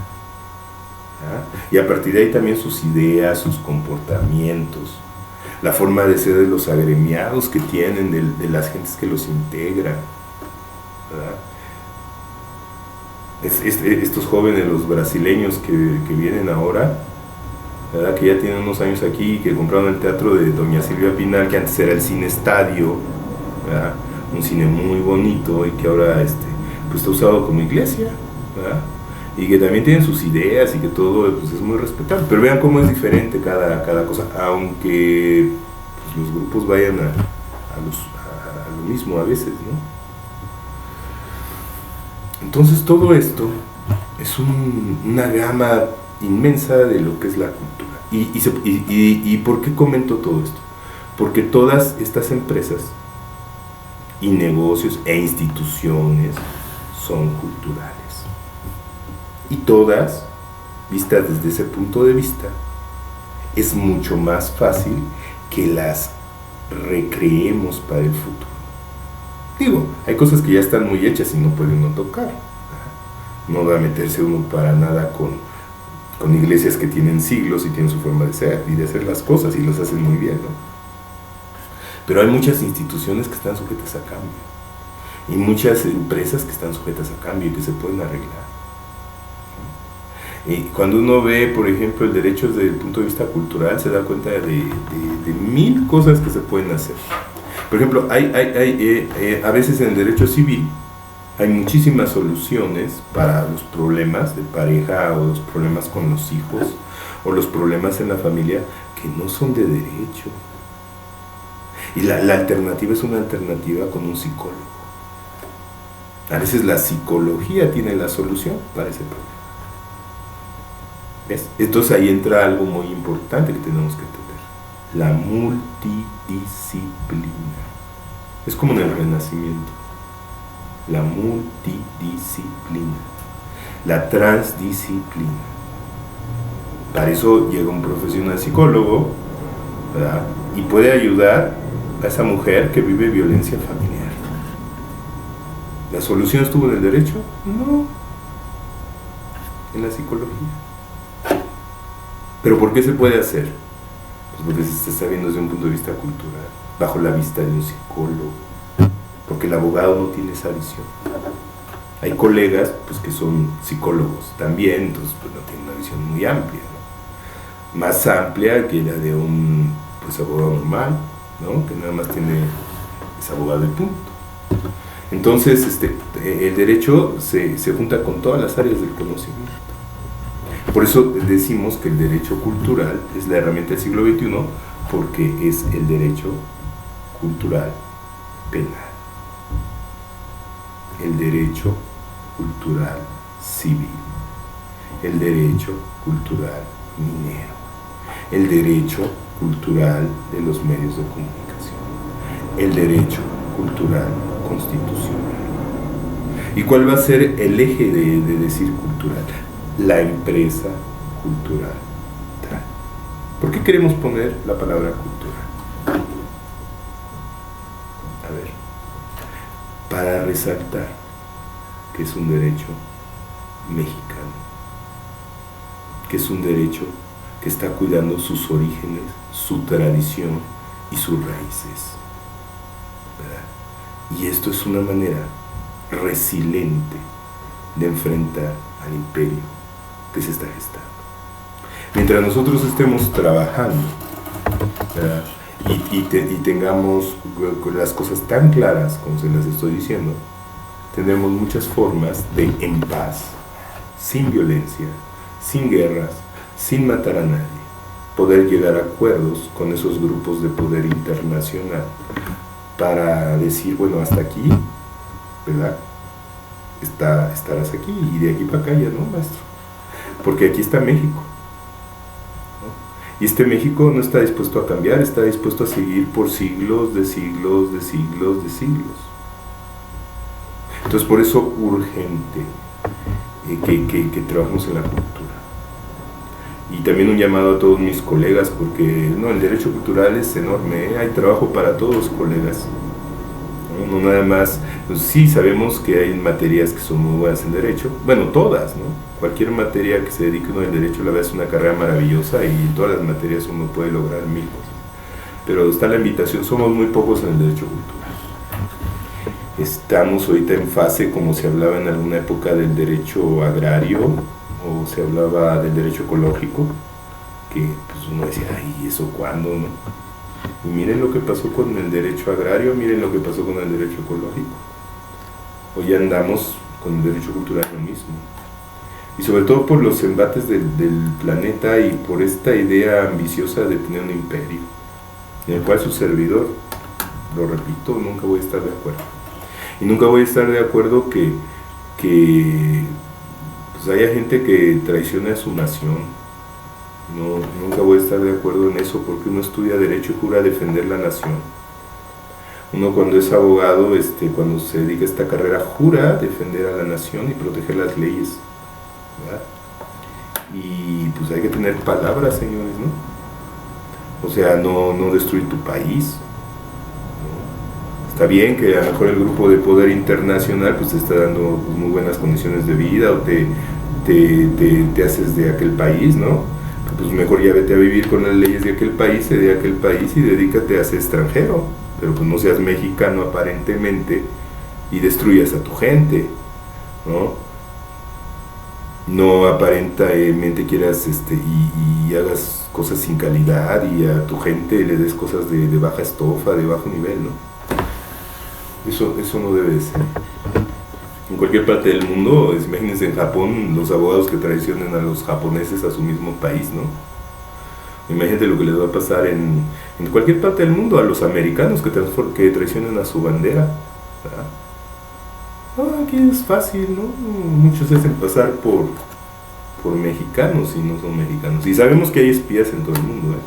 Y a partir de ahí también sus ideas, sus comportamientos, la forma de ser de los agremiados que tienen, de las gentes que los integran, ¿verdad? Estos jóvenes, los brasileños que vienen ahora, ¿verdad? Que ya tienen unos años aquí, que compraron el teatro de Doña Silvia Pinal, que antes era el Cine Estadio, ¿verdad? Un cine muy bonito y que ahora pues está usado como iglesia, ¿verdad? Y que también tienen sus ideas y que todo pues, es muy respetable, pero vean cómo es diferente cada cosa, aunque pues, los grupos vayan a lo mismo a veces, ¿no? Entonces todo esto es una gama inmensa de lo que es la cultura. ¿Y por qué comento todo esto? Porque todas estas empresas y negocios e instituciones son culturales. Y todas, vistas desde ese punto de vista, es mucho más fácil que las recreemos para el futuro. Digo, hay cosas que ya están muy hechas y no puede uno tocar. No va a meterse uno para nada con iglesias que tienen siglos y tienen su forma de ser y de hacer las cosas y las hacen muy bien, ¿no? Pero hay muchas instituciones que están sujetas a cambio y muchas empresas que están sujetas a cambio y que se pueden arreglar. Y cuando uno ve, por ejemplo, el derecho desde el punto de vista cultural, se da cuenta de mil cosas que se pueden hacer. Por ejemplo, a veces en el derecho civil hay muchísimas soluciones para los problemas de pareja o los problemas con los hijos o los problemas en la familia que no son de derecho. Y la alternativa es una alternativa con un psicólogo. A veces la psicología tiene la solución para ese problema. ¿Ves? Entonces ahí entra algo muy importante que tenemos que entender: la multidisciplina. Es como en el Renacimiento, la multidisciplina, la transdisciplina. Para eso llega un profesional psicólogo, ¿verdad? Y puede ayudar a esa mujer que vive violencia familiar. ¿La solución estuvo en el derecho? No, en la psicología. ¿Pero por qué se puede hacer? Pues porque se está viendo desde un punto de vista cultural, bajo la vista de un psicólogo, porque el abogado no tiene esa visión. Hay colegas pues, que son psicólogos también, entonces pues, no tienen una visión muy amplia, ¿no? Más amplia que la de un pues, abogado normal, ¿no? Que nada más es abogado y punto. Entonces el derecho se junta con todas las áreas del conocimiento. Por eso decimos que el derecho cultural es la herramienta del siglo XXI, porque es el derecho cultural penal. El derecho cultural civil, el derecho cultural minero, el derecho cultural de los medios de comunicación, el derecho cultural constitucional. ¿Y cuál va a ser el eje de decir cultural? La empresa cultural. ¿Por qué queremos poner la palabra cultural? A ver, para resaltar que es un derecho mexicano, que es un derecho que está cuidando sus orígenes, su tradición y sus raíces, ¿verdad? Y esto es una manera resiliente de enfrentar al imperio que se está gestando. Mientras nosotros estemos trabajando, ¿verdad? Y tengamos las cosas tan claras como se las estoy diciendo, tendremos muchas formas de, en paz, sin violencia, sin guerras, sin matar a nadie, poder llegar a acuerdos con esos grupos de poder internacional para decir, bueno, hasta aquí, ¿verdad? Estarás aquí y de aquí para acá ya no, maestro. Porque aquí está México, ¿no? Y este México no está dispuesto a cambiar, está dispuesto a seguir por siglos de siglos de siglos de siglos. Entonces por eso urgente que trabajemos en la cultura. Y también un llamado a todos mis colegas, porque no, el derecho cultural es enorme, ¿eh? Hay trabajo para todos, colegas. No nada más, pues sí, sabemos que hay materias que son muy buenas en derecho, bueno, todas, ¿no? Cualquier materia que se dedique uno al derecho, la verdad es una carrera maravillosa y en todas las materias uno puede lograr mil cosas. Pero está la invitación, somos muy pocos en el derecho cultural. Estamos ahorita en fase, como se hablaba en alguna época, del derecho agrario, o se hablaba del derecho ecológico, que pues uno decía, ay, ¿eso cuándo, no? Y miren lo que pasó con el derecho agrario, miren lo que pasó con el derecho ecológico. Hoy andamos con el derecho cultural lo mismo. Y sobre todo por los embates del planeta y por esta idea ambiciosa de tener un imperio, en el cual su servidor, lo repito, nunca voy a estar de acuerdo. Y nunca voy a estar de acuerdo que pues haya gente que traicione a su nación. No, nunca voy a estar de acuerdo en eso, porque uno estudia derecho y jura defender la nación. Uno cuando es abogado, cuando se dedica a esta carrera, jura defender a la nación y proteger las leyes, ¿verdad? Y pues hay que tener palabras, señores, ¿no? O sea, no destruir tu país, ¿no? Está bien que a lo mejor el grupo de poder internacional pues te está dando muy buenas condiciones de vida, o te haces de aquel país, ¿no? Pues mejor ya vete a vivir con las leyes de aquel país y dedícate a ser extranjero, pero pues no seas mexicano aparentemente y destruyas a tu gente, ¿no? No aparentemente quieras y hagas cosas sin calidad y a tu gente le des cosas de baja estofa, de bajo nivel, ¿no? Eso no debe de ser. En cualquier parte del mundo, imagínense en Japón, los abogados que traicionen a los japoneses a su mismo país, ¿no? Imagínate lo que les va a pasar en cualquier parte del mundo a los americanos que traicionen a su bandera, ¿verdad? Aquí es fácil, ¿no? Muchos se hacen pasar por mexicanos y no son mexicanos. Y sabemos que hay espías en todo el mundo, ¿eh?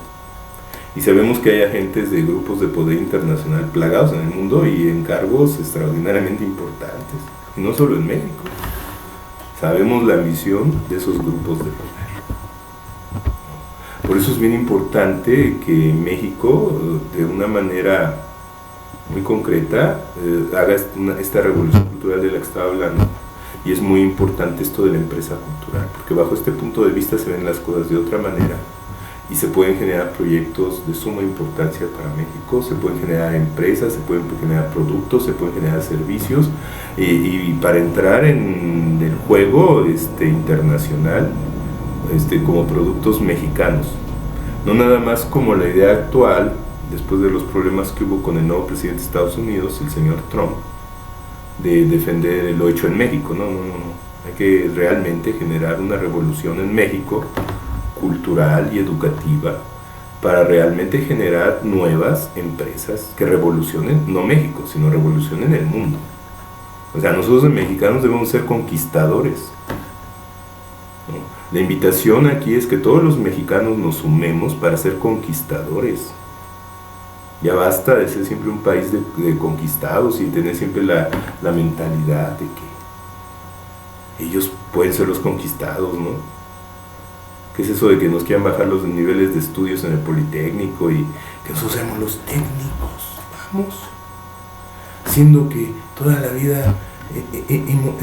Y sabemos que hay agentes de grupos de poder internacional plagados en el mundo y en cargos extraordinariamente importantes. Y no solo en México. Sabemos la ambición de esos grupos de poder. Por eso es bien importante que México, de una manera muy concreta, haga esta revolución cultural de la que estaba hablando. Y es muy importante esto de la empresa cultural, porque bajo este punto de vista se ven las cosas de otra manera y se pueden generar proyectos de suma importancia para México, se pueden generar empresas, se pueden generar productos, se pueden generar servicios, y para entrar en el juego internacional como productos mexicanos. No nada más como la idea actual, después de los problemas que hubo con el nuevo presidente de Estados Unidos, el señor Trump, de defender lo hecho en México. No. Hay que realmente generar una revolución en México, cultural y educativa, para realmente generar nuevas empresas que revolucionen, no México, sino revolucionen el mundo. O sea, nosotros los mexicanos debemos ser conquistadores, ¿no? La invitación aquí es que todos los mexicanos nos sumemos para ser conquistadores. Ya basta de ser siempre un país de conquistados y tener siempre la mentalidad de que ellos pueden ser los conquistados, ¿no? ¿Qué es eso de que nos quieran bajar los niveles de estudios en el Politécnico y que nosotros seamos los técnicos? Vamos. Siendo que toda la vida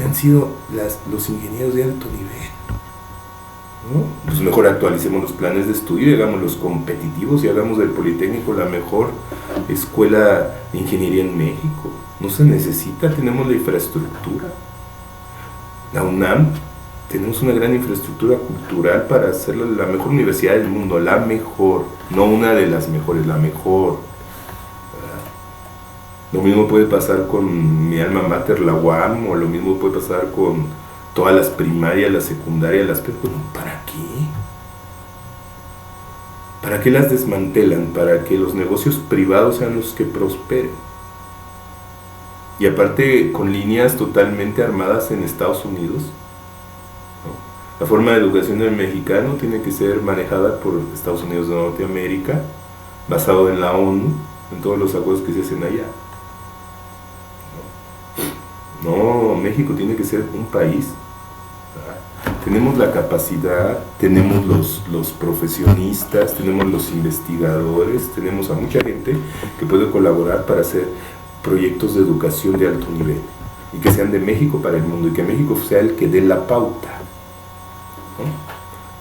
han sido los ingenieros de alto nivel, ¿no? Pues mejor actualicemos los planes de estudio y hagámoslos competitivos y hagamos del Politécnico la mejor escuela de ingeniería en México. No se necesita, tenemos la infraestructura. La UNAM, tenemos una gran infraestructura cultural para hacerla la mejor universidad del mundo, la mejor, no una de las mejores, la mejor. Lo mismo puede pasar con mi alma mater, la UAM, o lo mismo puede pasar con todas las primarias, las secundarias, las... ¿Para qué? ¿Para qué las desmantelan? Para que los negocios privados sean los que prosperen. Y aparte con líneas totalmente armadas en Estados Unidos, ¿no? La forma de educación del mexicano tiene que ser manejada por Estados Unidos de Norteamérica, basado en la ONU, en todos los acuerdos que se hacen allá. No, México tiene que ser un país. Tenemos la capacidad, tenemos los profesionistas, tenemos los investigadores, tenemos a mucha gente que puede colaborar para hacer proyectos de educación de alto nivel y que sean de México para el mundo y que México sea el que dé la pauta, ¿no?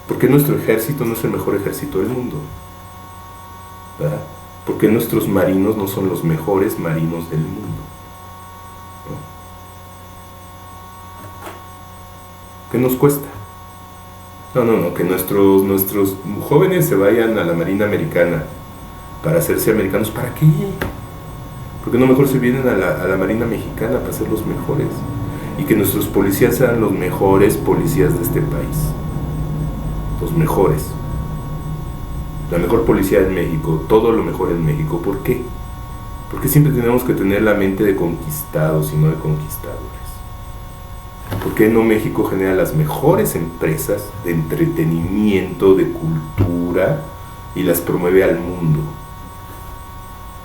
¿Por qué nuestro ejército no es el mejor ejército del mundo? ¿Verdad? ¿Por qué nuestros marinos no son los mejores marinos del mundo? ¿Qué nos cuesta? No, que nuestros jóvenes se vayan a la Marina Americana para hacerse americanos. ¿Para qué? ¿Por qué no mejor se vienen a la Marina Mexicana para ser los mejores? Y que nuestros policías sean los mejores policías de este país. Los mejores. La mejor policía en México, todo lo mejor en México. ¿Por qué? Porque siempre tenemos que tener la mente de conquistados y no de conquistadores. ¿Por qué no México genera las mejores empresas de entretenimiento, de cultura y las promueve al mundo?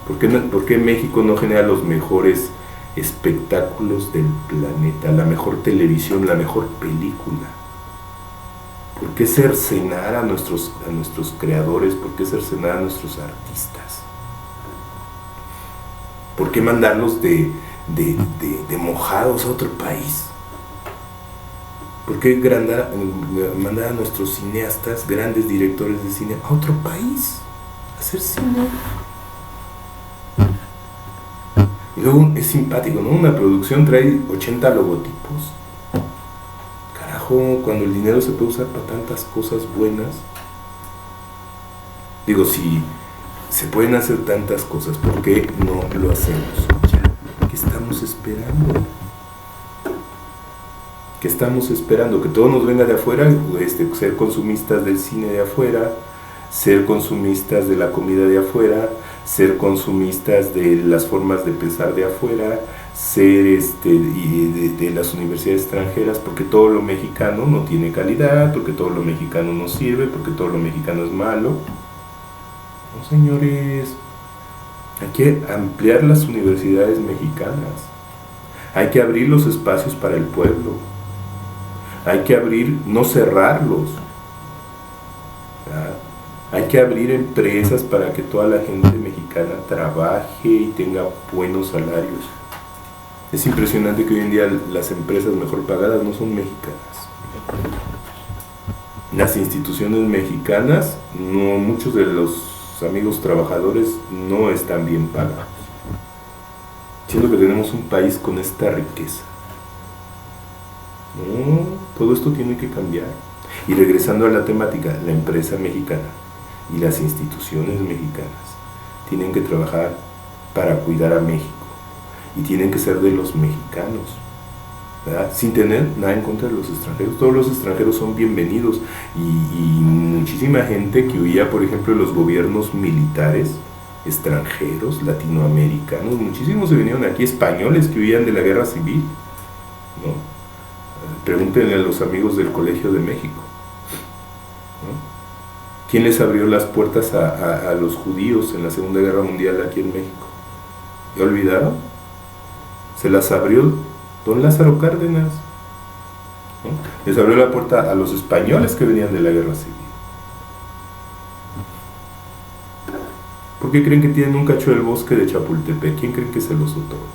¿Por qué México no genera los mejores espectáculos del planeta, la mejor televisión, la mejor película? ¿Por qué cercenar a nuestros creadores? ¿Por qué cercenar a nuestros artistas? ¿Por qué mandarlos de mojados a otro país? ¿Por qué mandar a nuestros cineastas, grandes directores de cine, a otro país a hacer cine? Y luego es simpático, ¿no? Una producción trae 80 logotipos. Carajo, cuando el dinero se puede usar para tantas cosas buenas. Digo, si se pueden hacer tantas cosas, ¿por qué no lo hacemos ya? ¿Qué estamos esperando? ¿Qué estamos esperando? ¿Que todo nos venga de afuera? Ser consumistas del cine de afuera, ser consumistas de la comida de afuera, ser consumistas de las formas de pensar de afuera, ser de las universidades extranjeras, porque todo lo mexicano no tiene calidad, porque todo lo mexicano no sirve, porque todo lo mexicano es malo. No, señores, hay que ampliar las universidades mexicanas, hay que abrir los espacios para el pueblo. Hay que abrir, no cerrarlos. ¿Verdad? Hay que abrir empresas para que toda la gente mexicana trabaje y tenga buenos salarios. Es impresionante que hoy en día las empresas mejor pagadas no son mexicanas. Las instituciones mexicanas, muchos de los amigos trabajadores no están bien pagados. Siendo que tenemos un país con esta riqueza. No, todo esto tiene que cambiar. Y regresando a la temática, la empresa mexicana y las instituciones mexicanas tienen que trabajar para cuidar a México y tienen que ser de los mexicanos, ¿verdad? Sin tener nada en contra de los extranjeros. Todos los extranjeros son bienvenidos y muchísima gente que huía, por ejemplo, de los gobiernos militares extranjeros, latinoamericanos, muchísimos se vinieron aquí, españoles que huían de la guerra civil. ¿no? Pregúntenle a los amigos del Colegio de México, ¿no? ¿Quién les abrió las puertas a los judíos en la Segunda Guerra Mundial aquí en México? ¿Ya olvidaron? Se las abrió don Lázaro Cárdenas, ¿no? Les abrió la puerta a los españoles que venían de la Guerra Civil. ¿Por qué creen que tienen un cacho del bosque de Chapultepec? ¿Quién creen que se los otorgó?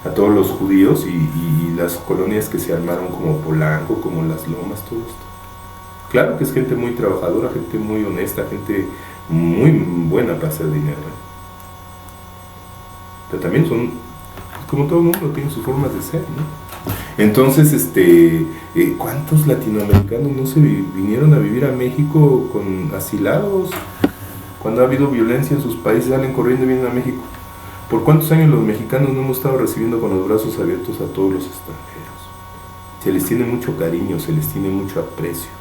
A todos los judíos y las colonias que se armaron como Polanco, como Las Lomas, todo esto. Claro que es gente muy trabajadora, gente muy honesta, gente muy buena para hacer dinero, ¿eh? Pero también son, como todo el mundo, tienen sus formas de ser, ¿no? Entonces, ¿cuántos latinoamericanos no se vinieron a vivir a México con asilados? Cuando ha habido violencia en sus países, salen corriendo y vienen a México. ¿Por cuántos años los mexicanos no hemos estado recibiendo con los brazos abiertos a todos los extranjeros? Se les tiene mucho cariño, se les tiene mucho aprecio.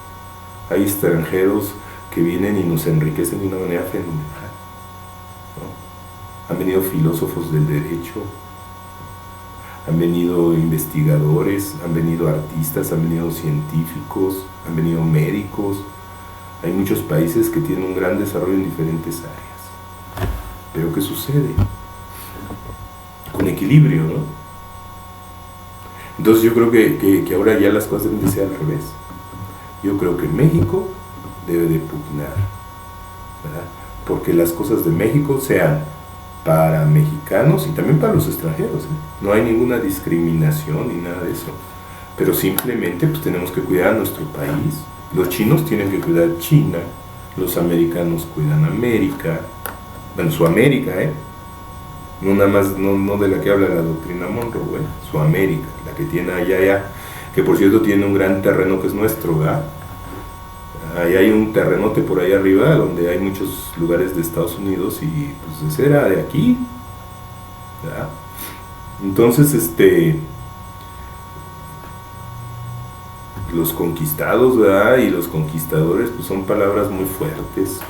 Hay extranjeros que vienen y nos enriquecen de una manera fenomenal, ¿no? Han venido filósofos del derecho, han venido investigadores, han venido artistas, han venido científicos, han venido médicos. Hay muchos países que tienen un gran desarrollo en diferentes áreas. Pero ¿qué sucede? Con equilibrio, ¿no? Entonces yo creo que ahora ya las cosas deben de ser al revés. Yo creo que México debe de pugnar, ¿verdad? Porque las cosas de México sean para mexicanos y también para los extranjeros, ¿eh? No hay ninguna discriminación ni nada de eso, pero simplemente pues tenemos que cuidar a nuestro país. Los chinos tienen que cuidar China, los americanos cuidan América, bueno, su América, no nada más, no de la que habla la doctrina Monroe, su América, la que tiene allá, que por cierto tiene un gran terreno que es nuestro, ¿verdad? Ahí hay un terrenote por ahí arriba donde hay muchos lugares de Estados Unidos y pues ese era de aquí, ¿verdad? Entonces, los conquistados, ¿verdad? Y los conquistadores pues son palabras muy fuertes.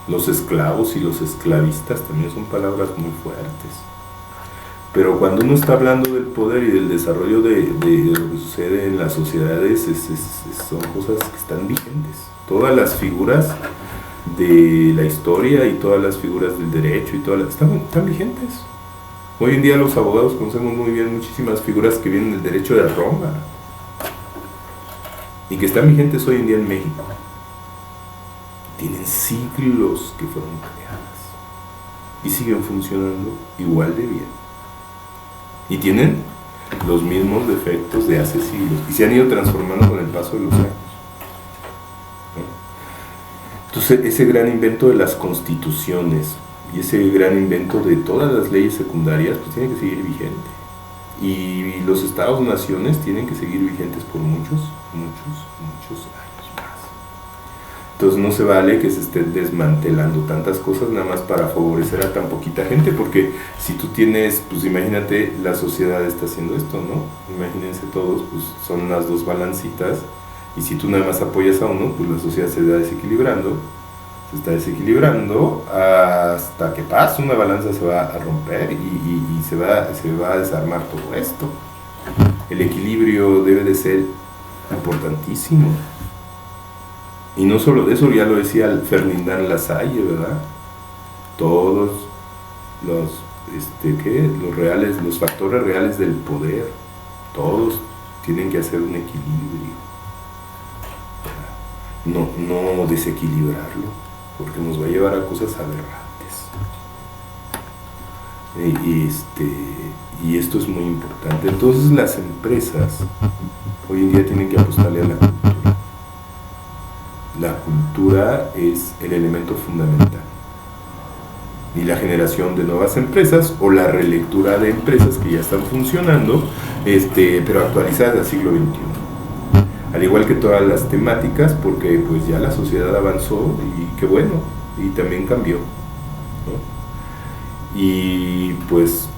Los esclavos y los esclavistas también son palabras muy fuertes. Pero cuando uno está hablando del poder y del desarrollo de lo que sucede en las sociedades, son cosas que están vigentes. Todas las figuras de la historia y todas las figuras del derecho y todas están vigentes. Hoy en día los abogados conocemos muy bien muchísimas figuras que vienen del derecho de Roma y que están vigentes hoy en día en México. Tienen siglos que fueron creadas y siguen funcionando igual de bien. Y tienen los mismos defectos de hace siglos y se han ido transformando con el paso de los años, ¿no? Entonces ese gran invento de las constituciones y ese gran invento de todas las leyes secundarias pues tiene que seguir vigente, y los estados-naciones tienen que seguir vigentes por muchos años más. Entonces no se vale que se estén desmantelando tantas cosas nada más para favorecer a tan poquita gente, porque si tú tienes, pues imagínate, la sociedad está haciendo esto, ¿no? Imagínense todos, pues son las dos balancitas, y si tú nada más apoyas a uno, pues la sociedad se está desequilibrando hasta que pasa una balanza, se va a romper y se va a desarmar todo esto. El equilibrio debe de ser importantísimo. Y no solo eso, ya lo decía Ferdinand Lassalle, ¿verdad? Todos los factores reales del poder, todos tienen que hacer un equilibrio, no desequilibrarlo, porque nos va a llevar a cosas aberrantes. Y esto es muy importante. Entonces las empresas hoy en día tienen que apostarle a la cultura. La cultura es el elemento fundamental. Y la generación de nuevas empresas o la relectura de empresas que ya están funcionando, pero actualizadas al siglo XXI. Al igual que todas las temáticas, porque pues ya la sociedad avanzó y qué bueno, y también cambió, ¿no? Y pues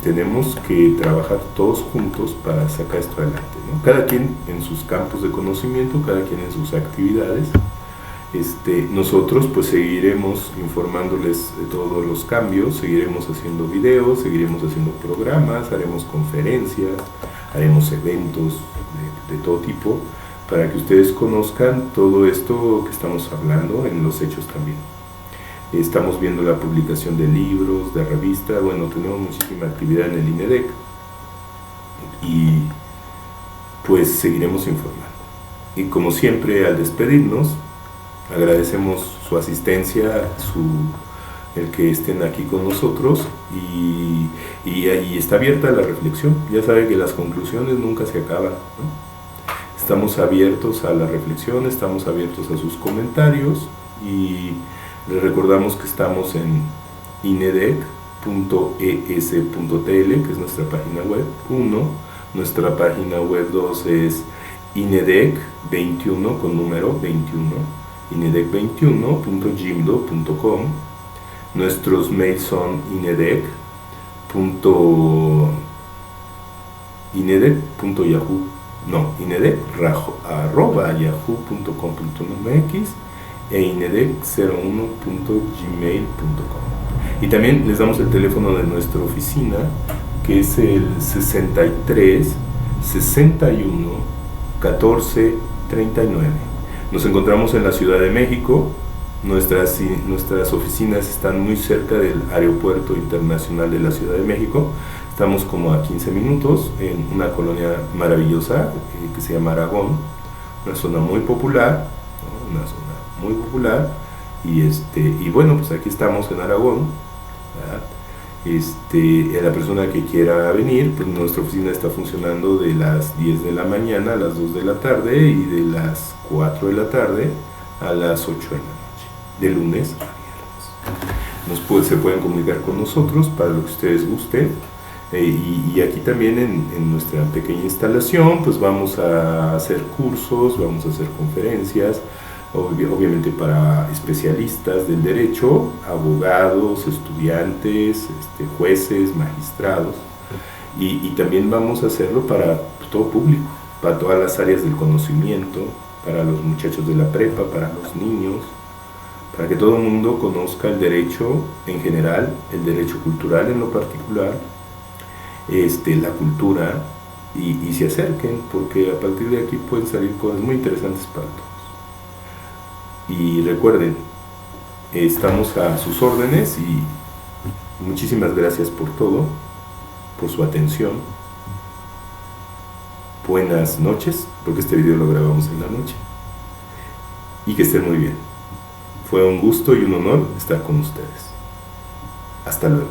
tenemos que trabajar todos juntos para sacar esto adelante, ¿no? Cada quien en sus campos de conocimiento, cada quien en sus actividades, Nosotros pues seguiremos informándoles de todos los cambios, seguiremos haciendo videos, seguiremos haciendo programas, haremos conferencias, haremos eventos de todo tipo, para que ustedes conozcan todo esto que estamos hablando en los hechos también. Estamos viendo la publicación de libros, de revistas, bueno, tenemos muchísima actividad en el INEDEC y pues seguiremos informando. Y como siempre, al despedirnos, agradecemos su asistencia, el que estén aquí con nosotros y está abierta la reflexión. Ya saben que las conclusiones nunca se acaban, ¿no? Estamos abiertos a la reflexión, estamos abiertos a sus comentarios y les recordamos que estamos en inedec.es.tl, que es nuestra página web 1. Nuestra página web 2 es inedec21 con número 21, inedec21.gimdo.com. Nuestros mails son inedec.yahoo.com.mx e inedec01.gmail.com. Y también les damos el teléfono de nuestra oficina, que es el 63 61 14 39. Nos encontramos en la Ciudad de México. Nuestras oficinas están muy cerca del Aeropuerto Internacional de la Ciudad de México. Estamos como a 15 minutos en una colonia maravillosa que se llama Aragón, una zona muy popular, ¿no? Una zona muy popular, y bueno, pues aquí estamos en Aragón, ¿verdad? La persona que quiera venir, pues nuestra oficina está funcionando de las 10 de la mañana a las 2 de la tarde y de las 4 de la tarde a las 8 de la noche, de lunes a viernes. Se pueden comunicar con nosotros para lo que ustedes gusten. Y aquí también en nuestra pequeña instalación pues vamos a hacer cursos, vamos a hacer conferencias, obviamente para especialistas del derecho, abogados, estudiantes, jueces, magistrados, y también vamos a hacerlo para todo público, para todas las áreas del conocimiento, para los muchachos de la prepa, para los niños, para que todo el mundo conozca el derecho en general, el derecho cultural en lo particular, la cultura, y se acerquen, porque a partir de aquí pueden salir cosas muy interesantes para todos. Y recuerden, estamos a sus órdenes y muchísimas gracias por todo, por su atención. Buenas noches, porque este video lo grabamos en la noche. Y que estén muy bien. Fue un gusto y un honor estar con ustedes. Hasta luego.